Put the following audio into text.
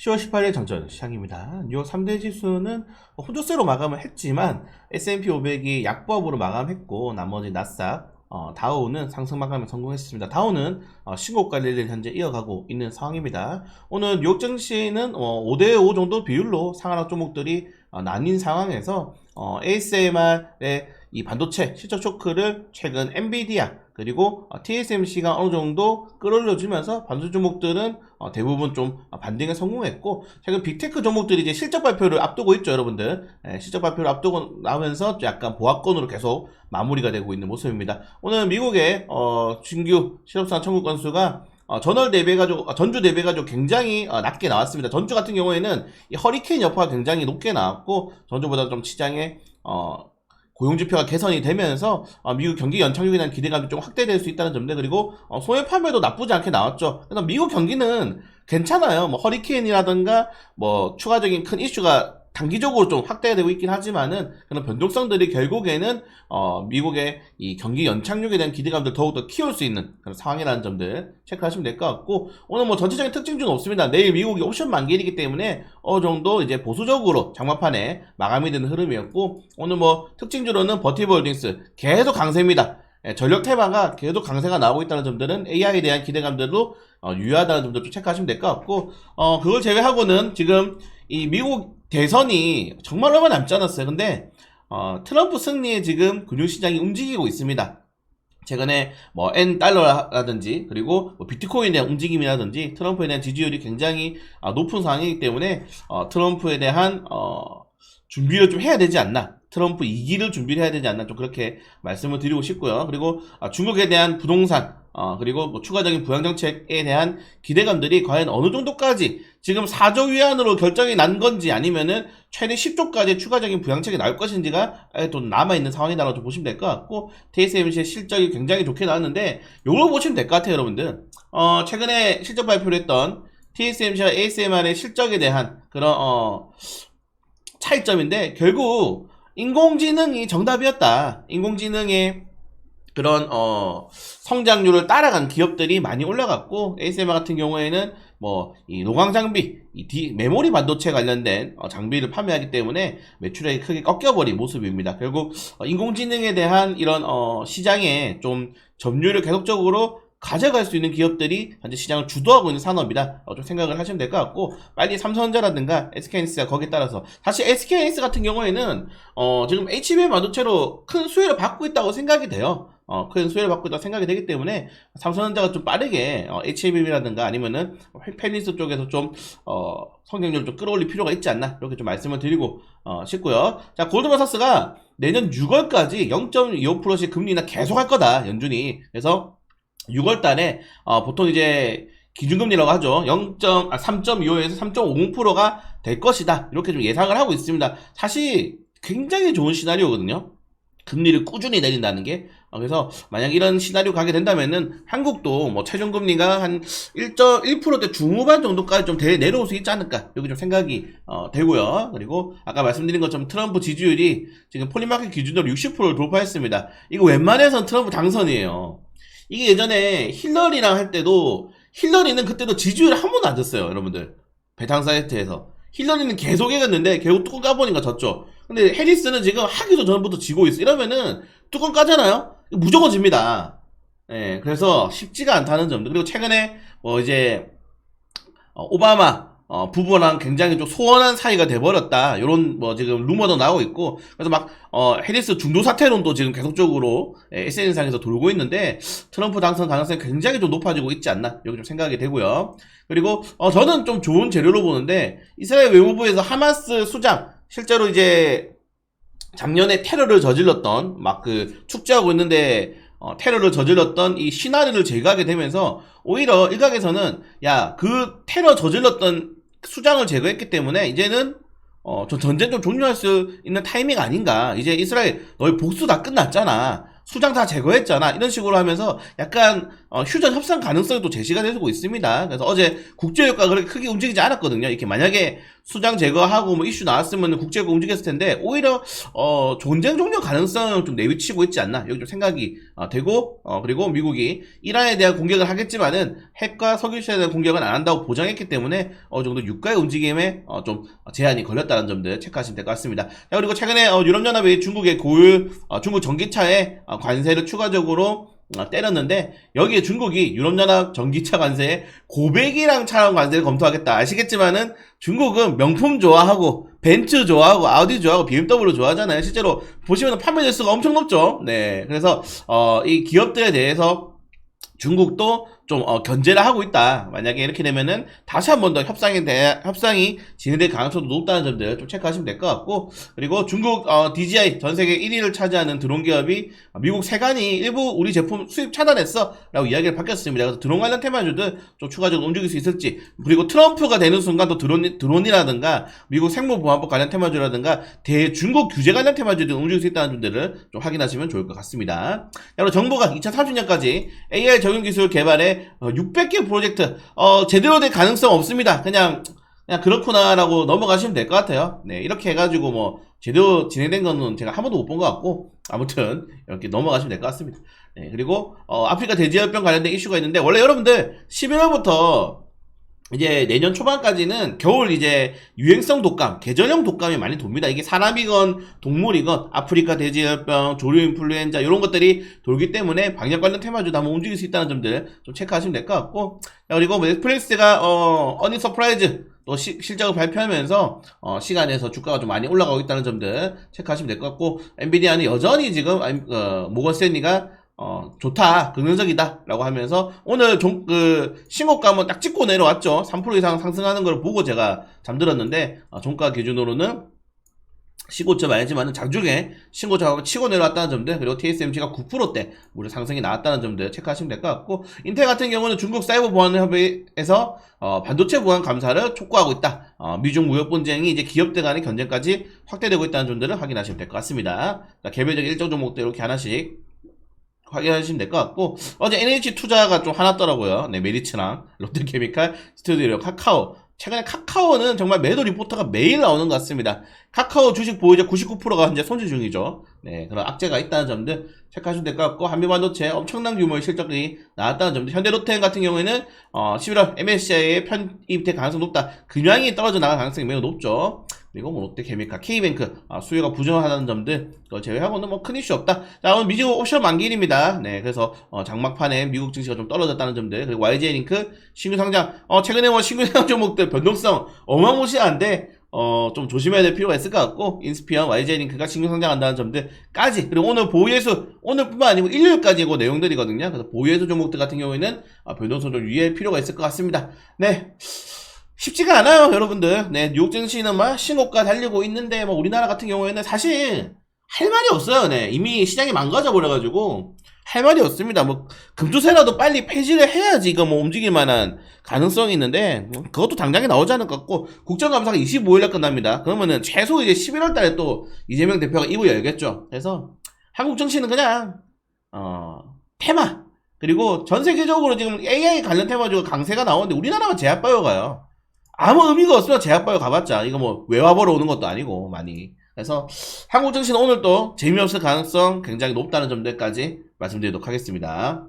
10월 18일 정전 시장입니다. 뉴욕 3대 지수는 호조세로 마감을 했지만 S&P 500이 약보합으로 마감했고 나머지 나스닥, 다우는 상승 마감에 성공했습니다. 다우는 신고가 랠리를 현재 이어가고 있는 상황입니다. 오늘 뉴욕 증시는 5대5 정도 비율로 상하락 종목들이 나뉜 상황에서 ASMR의 이 반도체 실적 쇼크를 최근 엔비디아 그리고 TSMC가 어느 정도 끌어올려주면서 반도체 종목들은 대부분 좀 반등에 성공했고, 최근 빅테크 종목들이 이제 실적 발표를 앞두고 있죠, 여러분들. 실적 발표를 앞두고 나면서 약간 보합권으로 계속 마무리가 되고 있는 모습입니다. 오늘 미국의 신규 실업상 청구 건수가 전월 대비해가지고, 전주 대비해가지고 굉장히 낮게 나왔습니다. 전주 같은 경우에는 이 허리케인 여파가 굉장히 높게 나왔고, 전주보다 좀 시장에 고용지표가 개선이 되면서 미국 경기 연착륙에 대한 기대감이 좀 확대될 수 있다는 점들, 그리고 소매 판매도 나쁘지 않게 나왔죠. 그래서 미국 경기는 괜찮아요. 뭐 허리케인이라든가 뭐 추가적인 큰 이슈가 단기적으로 좀 확대되고 있긴 하지만은 그런 변동성들이 결국에는 미국의 이 경기 연착륙에 대한 기대감들 더욱더 키울 수 있는 그런 상황이라는 점들 체크하시면 될 것 같고, 오늘 뭐 전체적인 특징주는 없습니다. 내일 미국이 옵션 만기일이기 때문에 어느 정도 이제 보수적으로 장마판에 마감이 되는 흐름이었고, 오늘 뭐 특징주로는 버티버 홀딩스 계속 강세입니다. 전력 테마가 계속 강세가 나오고 있다는 점들은 AI에 대한 기대감들도 유효하다는 점도 좀 체크하시면 될 것 같고, 그걸 제외하고는 지금 이 미국 대선이 정말 얼마 남지 않았어요. 근데 트럼프 승리에 지금 금융시장이 움직이고 있습니다. 최근에 뭐 N 달러라든지 그리고 뭐 비트코인에 대한 움직임이라든지 트럼프에 대한 지지율이 굉장히 높은 상황이기 때문에 트럼프에 대한 준비를 좀 해야 되지 않나, 트럼프 2기를 준비를 해야 되지 않나, 좀 그렇게 말씀을 드리고 싶고요. 그리고 중국에 대한 부동산, 그리고 뭐 추가적인 부양정책에 대한 기대감들이 과연 어느 정도까지 지금 4조 위안으로 결정이 난 건지 아니면은 최대 10조까지 추가적인 부양책이 나올 것인지가 또 남아있는 상황이다라고 좀 보시면 될 것 같고, TSMC의 실적이 굉장히 좋게 나왔는데 요걸 보시면 될 것 같아요, 여러분들. 최근에 실적 발표를 했던 TSMC와 ASMR의 실적에 대한 그런 차이점인데, 결국 인공지능이 정답이었다. 인공지능의 그런 성장률을 따라간 기업들이 많이 올라갔고, ASMR 같은 경우에는 뭐 이 노광 장비, 메모리 반도체 관련된 장비를 판매하기 때문에 매출액이 크게 꺾여버린 모습입니다. 결국 인공지능에 대한 이런 시장에 좀 점유율을 계속적으로 가져갈 수 있는 기업들이 현재 시장을 주도하고 있는 산업이다, 좀 생각을 하시면 될 것 같고, 빨리 삼성전자라든가 SK하이닉스가 거기에 따라서, 사실 SK하이닉스 같은 경우에는 지금 HBM 반도체로 큰 수혜를 받고 있다고 생각이 돼요. 큰 수혜를 받고 있다고 생각이 되기 때문에 삼성전자가 좀 빠르게 HBM이라든가 아니면은 펜리스 쪽에서 좀 성장률을 좀 끌어올릴 필요가 있지 않나, 이렇게 좀 말씀을 드리고 싶고요. 자, 골드만삭스가 내년 6월까지 0.25%씩 금리 인하 계속할 거다, 연준이. 그래서 6월 달에 보통 이제 기준금리라고 하죠. 3.25에서 3.50%가 될 것이다, 이렇게 좀 예상을 하고 있습니다. 사실 굉장히 좋은 시나리오거든요, 금리를 꾸준히 내린다는 게. 그래서 만약 이런 시나리오 가게 된다면은 한국도 뭐 최종금리가 한 1.1%대 중후반 정도까지 좀 내려올 수 있지 않을까, 여기 좀 생각이 되고요. 그리고 아까 말씀드린 것처럼 트럼프 지지율이 지금 폴리마켓 기준으로 60%를 돌파했습니다. 이거 웬만해선 트럼프 당선이에요. 이게 예전에 힐러리랑 할 때도, 힐러리는 그때도 지지율 한 번도 안 졌어요, 여러분들. 배당 사이트에서 힐러리는 계속 이겼는데 결국 뚜껑 까보니까 졌죠. 근데 해리스는 지금 하기도 전부터 지고 있어. 이러면은 뚜껑 까잖아요, 무조건 집니다. 그래서 쉽지가 않다는 점들. 그리고 최근에 이제 오바마 부부랑 굉장히 좀 소원한 사이가 돼버렸다, 요런 지금 루머도 나오고 있고, 그래서 막 해리스 중도 사퇴론도 지금 계속적으로 SNS상에서 돌고 있는데, 트럼프 당선 가능성이 굉장히 좀 높아지고 있지 않나, 여기 좀 생각이 되고요. 그리고 저는 좀 좋은 재료로 보는데, 이스라엘 외무부에서 하마스 수장, 실제로 이제 작년에 테러를 저질렀던, 막 축제하고 있는데 테러를 저질렀던 이 시나리오를 제거하게 되면서, 오히려 일각에서는 야, 그 테러 저질렀던 수장을 제거했기 때문에 이제는 전쟁 좀 종료할 수 있는 타이밍 아닌가, 이제 이스라엘 너희 복수 다 끝났잖아, 수장 다 제거했잖아, 이런 식으로 하면서 약간 휴전 협상 가능성이 또 제시가 되고 있습니다. 그래서 어제 국제유가가 그렇게 크게 움직이지 않았거든요. 이렇게 만약에 수장 제거하고 뭐 이슈 나왔으면 국제가 움직였을 텐데 오히려 전쟁 종료 가능성을 좀 내비치고 있지 않나 여기 좀 생각이 되고 그리고 미국이 이란에 대한 공격을 하겠지만은 핵과 석유시에 대한 공격은 안 한다고 보장했기 때문에 어느 정도 유가의 움직임에 좀 제한이 걸렸다는 점들 체크하시면 될 것 같습니다. 자, 그리고 최근에 유럽연합이 중국의 고율 중국 전기차에 관세를 추가적으로 때렸는데 여기에 중국이 유럽연합 전기차 관세에 고백이랑 차량 관세를 검토하겠다. 아시겠지만은 중국은 명품 좋아하고 벤츠 좋아하고 아우디 좋아하고 BMW 좋아하잖아요. 실제로 보시면 판매 대수가 엄청 높죠. 네, 그래서 이 기업들에 대해서 중국도 좀 견제를 하고 있다. 만약에 이렇게 되면은 다시 한 번 더 협상이 진행될 가능성도 높다는 점들 좀 체크하시면 될 것 같고, 그리고 중국 DJI 전 세계 1위를 차지하는 드론 기업이 미국 세관이 일부 우리 제품 수입 차단했어 라고 이야기를 밝혔습니다. 그래서 드론 관련 테마주들 좀 추가적으로 움직일 수 있을지, 그리고 트럼프가 되는 순간 또 드론이라든가 미국 생물보안법 관련 테마주라든가 대중국 규제 관련 테마주들 움직일 수 있다는 점들을 좀 확인하시면 좋을 것 같습니다. 그리고 정부가 2030년까지 AI 적용 기술 개발에 600개 프로젝트 제대로 될 가능성 없습니다. 그냥 그렇구나라고 넘어가시면 될 것 같아요. 네, 이렇게 해가지고 뭐 제대로 진행된 거는 제가 한 번도 못 본 것 같고, 아무튼 이렇게 넘어가시면 될 것 같습니다. 네, 그리고 아프리카 돼지열병 관련된 이슈가 있는데, 원래 여러분들 11월부터 이제 내년 초반까지는 겨울 이제 유행성 독감, 계절형 독감이 많이 돕니다. 이게 사람이건 동물이건 아프리카 돼지열병, 조류 인플루엔자 이런 것들이 돌기 때문에 방역 관련 테마주도 한번 움직일 수 있다는 점들 좀 체크하시면 될 것 같고, 그리고 넷플릭스가 어닝 서프라이즈 또 실적을 발표하면서 시간에서 주가가 좀 많이 올라가고 있다는 점들 체크하시면 될 것 같고, 엔비디아는 여전히 지금 모건 스탠리가 좋다, 긍정적이다 라고 하면서 오늘 신고가 한번 딱 찍고 내려왔죠. 3% 이상 상승하는 걸 보고 제가 잠들었는데 종가 기준으로는 시고점 아니지만 장중에 신고작업을 치고 내려왔다는 점들, 그리고 TSMC가 9%대 무려 상승이 나왔다는 점들 체크하시면 될 것 같고, 인텔 같은 경우는 중국 사이버 보안 협의에서 반도체 보안 감사를 촉구하고 있다. 미중 무역 분쟁이 이제 기업들 간의 견제까지 확대되고 있다는 점들을 확인하시면 될 것 같습니다. 개별적인 일정 종목들 이렇게 하나씩 확인하시면 될 것 같고, 어제 NH 투자가 좀 화났더라고요. 네, 메리츠랑 롯데케미칼, 스튜디오, 카카오. 최근에 카카오는 정말 매도 리포터가 매일 나오는 것 같습니다. 카카오 주식 보유자 99%가 현재 손실 중이죠. 네, 그런 악재가 있다는 점들 체크하시면 될 것 같고, 한미반도체 엄청난 규모의 실적이 나왔다는 점들, 현대로템 같은 경우에는 11월 MSCI에 편입될 가능성이 높다. 근황이 떨어져 나갈 가능성이 매우 높죠. 그리고 뭐 롯데케미칼, K뱅크 수요가 부정하다는 점들 제외하고는 뭐 큰 이슈 없다. 자, 오늘 미국 옵션 만기일입니다. 네, 그래서 장막판에 미국 증시가 좀 떨어졌다는 점들, 그리고 YJ링크 신규 상장, 최근에 뭐 신규 상장 종목들 변동성 어마무시한데 좀 조심해야 될 필요가 있을 것 같고, 인스피언, YJ링크가 신규 상장한다는 점들까지, 그리고 오늘 보유예수, 오늘뿐만 아니고 일요일까지 그 내용들이거든요. 그래서 보유예수 종목들 같은 경우에는 변동성 좀 유의할 필요가 있을 것 같습니다. 네. 쉽지가 않아요, 여러분들. 네, 뉴욕 증시는 막 신고가 달리고 있는데, 뭐 우리나라 같은 경우에는 사실 할 말이 없어요. 네, 이미 시장이 망가져 버려가지고 할 말이 없습니다. 뭐 금주세라도 빨리 폐지를 해야지 이거 뭐 움직일 만한 가능성이 있는데, 그것도 당장에 나오지 않을 것 같고, 국정감사가 25일날 끝납니다. 그러면은 최소 이제 11월달에 또 이재명 대표가 입을 열겠죠. 그래서 한국 정치는 그냥 테마, 그리고 전 세계적으로 지금 AI 관련 테마주가 강세가 나오는데 우리나라만 제약바이오 가요. 아무 의미가 없으면 제약바이오 가봤자 이거 뭐 외화보러 오는 것도 아니고 많이. 그래서 한국 증시는 오늘 또 재미없을 가능성 굉장히 높다는 점들까지 말씀드리도록 하겠습니다.